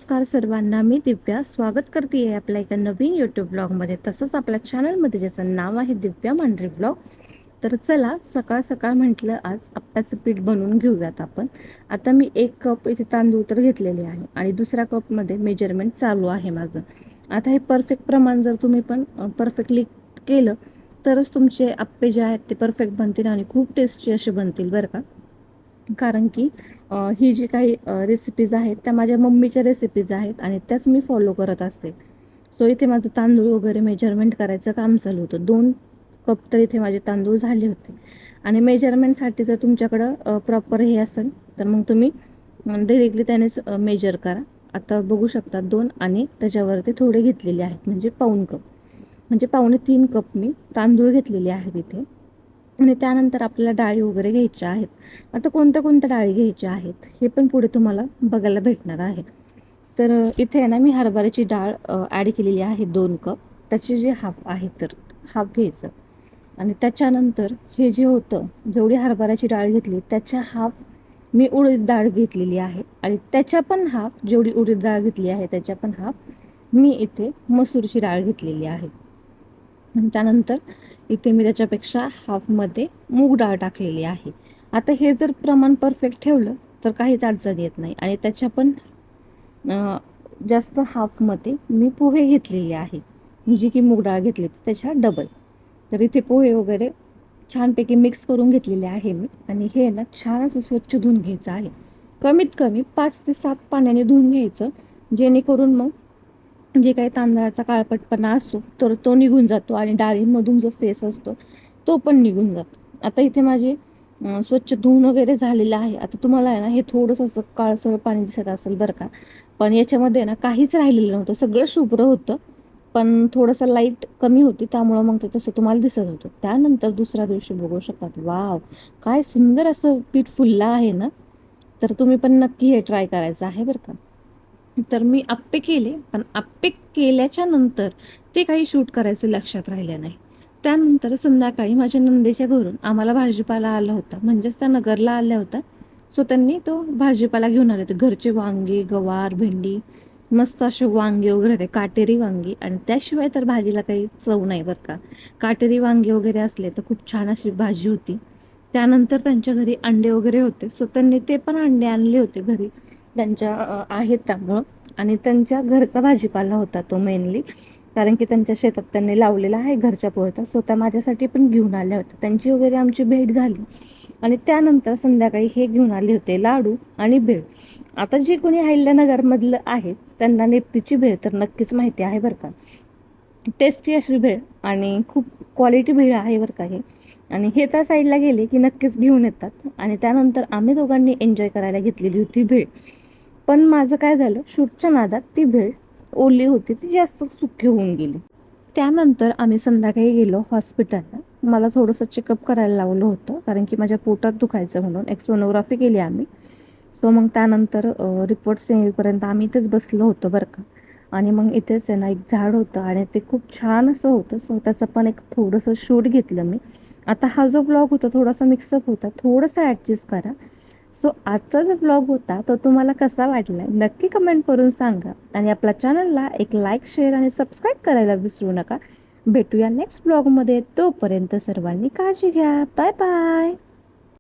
नमस्कार सर्वांना, मी दिव्या स्वागत करते आहे आपल्या एका नवीन यूट्यूब ब्लॉगमध्ये. तसंच आपल्या चॅनलमध्ये ज्याचं नाव आहे दिव्या मांढरे ब्लॉग. तर चला सकाळ सकाळ म्हटलं आज आप्प्याचं पीठ बनवून घेऊयात आपण. आता मी 1 कप इथे तांदूळ तर घेतलेले आहे आणि दुसऱ्या कपमध्ये मेजरमेंट चालू आहे माझं. आता हे परफेक्ट प्रमाण जर तुम्ही पण परफेक्टली केलं तरच तुमचे आप्पे जे आहेत ते परफेक्ट बनतील आणि खूप टेस्टी असे बनतील बरं का. कारण की ही जी काही रेसिपीज आहेत त्या माझ्या मम्मीच्या रेसिपीज आहेत आणि त्याच मी फॉलो करत असते. सो इथे माझं तांदूळ वगैरे मेजरमेंट करायचं काम चालू होतं. 2 कप तर इथे माझे तांदूळ झाले होते आणि मेजरमेंटसाठी जर तुमच्याकडं प्रॉपर हे असेल तर मग तुम्ही डायरेक्टली त्यानेच मेजर करा. आता बघू शकता 2 आणि त्याच्यावरती थोडे घेतलेले आहेत म्हणजे पाऊण कप, म्हणजे पावणे 3 कप मी तांदूळ घेतलेले आहेत इथे. आणि त्यानंतर आपल्याला डाळी वगैरे घ्यायच्या आहेत. आता कोणत्या कोणत्या डाळी घ्यायच्या आहेत हे पण पुढे तुम्हाला बघायला भेटणार आहे. तर इथे आहे ना मी हरभऱ्याची डाळ ॲड केलेली आहे 2 कप. त्याची जी हाफ आहे तर हाफ घ्यायचं आणि त्याच्यानंतर हे जे होतं जेवढी हरभऱ्याची डाळ घेतली त्याच्या हाफ मी उडीद डाळ घेतलेली आहे आणि त्याच्या पण हाफ जेवढी उडीद डाळ घेतली आहे त्याच्या पण हाफ मी इथे मसूरची डाळ घेतलेली आहे. आणि त्यानंतर इथे मी त्याच्यापेक्षा हाफमध्ये मूग डाळ टाकलेली आहे. आता हे जर प्रमाण परफेक्ट ठेवलं तर काहीच अडचण येत नाही आणि त्याच्या पण जास्त हाफमध्ये मी पोहे घेतलेले आहे, जी की मूग डाळ घेतली होती त्याच्या डबल. तर इथे पोहे वगैरे छानपैकी मिक्स करून घेतलेले आहे मी आणि हे ना छान असं स्वच्छ धुवून घ्यायचं आहे. कमीत कमी 5 ते 7 पाण्याने धुवून घ्यायचं, जेणेकरून मग जे काही तांदळाचा काळपटपणा असतो तर तो निघून जातो आणि डाळींमधून जो फेस असतो तो पण निघून जातो. आता इथे माझे स्वच्छ धुवून वगैरे झालेलं आहे. आता तुम्हाला आहे ना हे थोडंसं असं काळसर पाणी दिसत असेल बरं का, पण याच्यामध्ये ना काहीच राहिलेलं नव्हतं, सगळं शुभ्र होतं. पण थोडंसं लाईट कमी होती त्यामुळं मग ते तसं तुम्हाला दिसत होतं. त्यानंतर दुसऱ्या दिवशी बघू शकतात, वाव काय सुंदर असं पीठ फुललं आहे ना. तर तुम्ही पण नक्की हे ट्राय करायचं आहे बरं का. तर मी आप्पे केले, पण आप्पे केल्याच्या नंतर ते काही शूट करायचं लक्षात राहिलं नाही. त्यानंतर संध्याकाळी माझ्या नंदेच्या घरून आम्हाला भाजीपाला आला होता, म्हणजेच त्या नगरला आल्या होत्या. सो त्यांनी तो भाजीपाला घेऊन आले होते. घरचे वांगे, गवार, भेंडी, मस्त असे वांगे वगैरे होते, काटेरी वांगी. आणि त्याशिवाय तर भाजीला काही चव नाही बरं का. काटेरी वांगे वगैरे असले तर खूप छान अशी भाजी होती. त्यानंतर त्यांच्या घरी अंडे वगैरे होते, सो त्यांनी ते पण अंडे आणले होते घरी त्यांच्या आहेत त्यामुळं. आणि त्यांच्या घरचा भाजीपाला होता तो मेनली, कारण की त्यांच्या शेतात त्यांनी लावलेला आहे घरच्या पुरता. स्वतः माझ्यासाठी पण घेऊन आल्या होत्या, त्यांची वगैरे आमची भेट झाली. आणि त्यानंतर संध्याकाळी हे घेऊन आले होते लाडू आणि भेळ. आता जे कोणी अहिल्यानगरमधलं आहे त्यांना नेप्तीची भेळ तर नक्कीच माहिती आहे बरं का. टेस्टी अशी भेळ आणि खूप क्वालिटी भेळ आहे बरं का हे. आणि हे त्या साईडला गेले की नक्कीच घेऊन येतात. आणि त्यानंतर आम्ही दोघांनी एन्जॉय करायला घेतलेली होती भेळ. पण माझं काय झालं, शूटच्या नादात ती भेळ ओली होती, ती जास्त सुकी होऊन गेली. त्यानंतर आम्ही संध्याकाळी गेलो हॉस्पिटलला. मला थोडंसं चेकअप करायला लावलं होतं, कारण की माझ्या पोटात दुखायचं म्हणून एक सोनोग्राफी केली आम्ही. सो मग त्यानंतर रिपोर्ट्स येईपर्यंत आम्ही इथेच बसलो होतो बरं का. आणि मग इथेच आहे ना एक झाड होतं आणि ते खूप छान असं होतं. सो त्याचं पण एक थोडंसं शूट घेतलं मी. आता हा जो ब्लॉग होता थोडासा मिक्सअप होता, थोडंसं ॲडजस्ट करा. सो आजचा जो ब्लॉग होता तो तुम्हाला कसा वाटला नक्की कमेंट करून सांगा. आणि आपल्या चॅनलला एक लाईक, शेअर आणि सबस्क्राईब करायला विसरू नका. भेटूया नेक्स्ट ब्लॉगमध्ये. तोपर्यंत सर्वांनी काळजी घ्या. Bye bye.